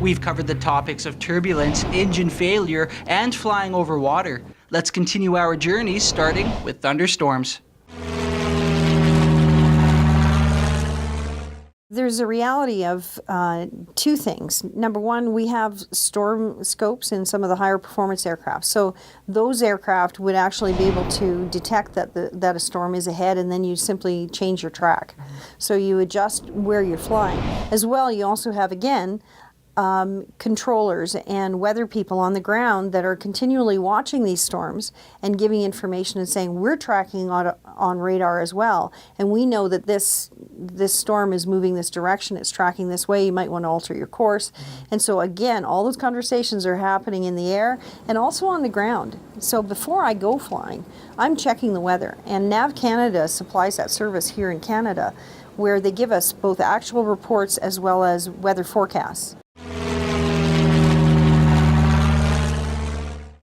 We've covered the topics of turbulence, engine failure, and flying over water. Let's continue our journey, starting with thunderstorms. There's a reality of two things. Number one, we have storm scopes in some of the higher performance aircraft. So those aircraft would actually be able to detect that a storm is ahead, and then you simply change your track. So you adjust where you're flying. As well, you also have, again, controllers and weather people on the ground that are continually watching these storms and giving information and saying, we're tracking on radar as well, and we know that this storm is moving this direction, it's tracking this way, you might want to alter your course. And so again, all those conversations are happening in the air and also on the ground. So before I go flying, I'm checking the weather, and Nav Canada supplies that service here in Canada, where they give us both actual reports as well as weather forecasts.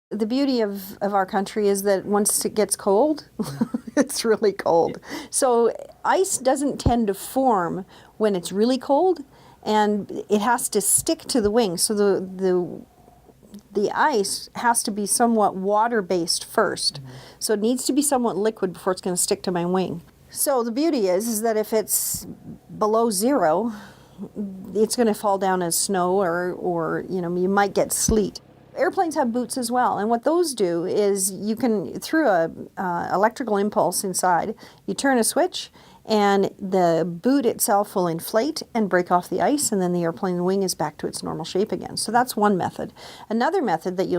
The beauty of our country is that once it gets cold, it's really cold. So ice doesn't tend to form when it's really cold, and it has to stick to the wing. So the ice has to be somewhat water-based first. So it needs to be somewhat liquid before it's going to stick to my wing. So the beauty is that if it's below zero, it's going to fall down as snow, or you might get sleet. Airplanes have boots as well, and what those do is you can, through a electrical impulse inside, you turn a switch and the boot itself will inflate and break off the ice, and then the airplane wing is back to its normal shape again. So that's one method. Another method that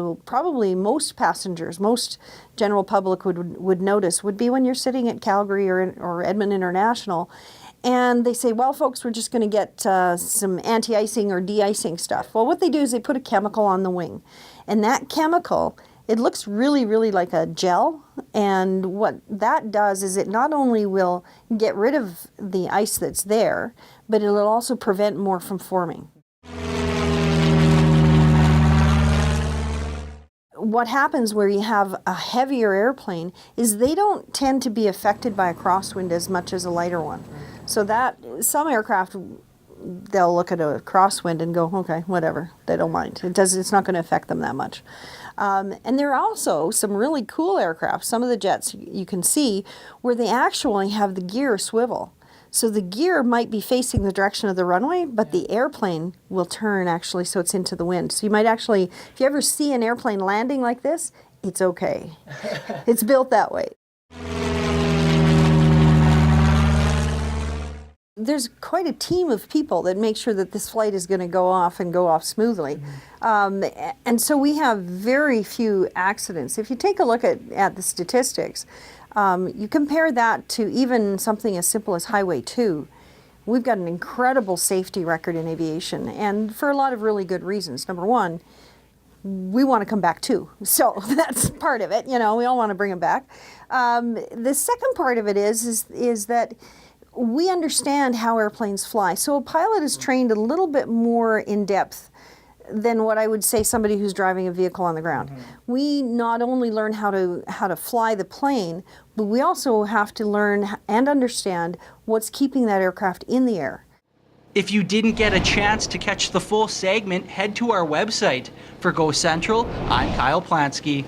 most passengers, most general public would notice would be when you're sitting at Calgary or Edmonton International, and they say, well, folks, we're just going to get some anti-icing or de-icing stuff. Well, what they do is they put a chemical on the wing. And that chemical, it looks really, really like a gel. And what that does is it not only will get rid of the ice that's there, but it will also prevent more from forming. What happens where you have a heavier airplane is they don't tend to be affected by a crosswind as much as a lighter one. So that some aircraft, they'll look at a crosswind and go, okay, whatever, they don't mind. It's not going to affect them that much. And there are also some really cool aircraft, some of the jets you can see, where they actually have the gear swivel. So the gear might be facing the direction of the runway, but the airplane will turn actually so it's into the wind. So you might actually, if you ever see an airplane landing like this, it's okay. It's built that way. There's quite a team of people that make sure that this flight is going to go off smoothly. And so we have very few accidents. If you take a look at the statistics, you compare that to even something as simple as Highway 2, we've got an incredible safety record in aviation, and for a lot of really good reasons. Number one, we want to come back too. So that's part of it. We all want to bring them back. The second part of it is that we understand how airplanes fly. So a pilot is trained a little bit more in depth than what I would say somebody who's driving a vehicle on the ground. We not only learn how to fly the plane, but we also have to learn and understand what's keeping that aircraft in the air. If you didn't get a chance to catch the full segment, head to our website. For Go Central, I'm Kyle Polanski.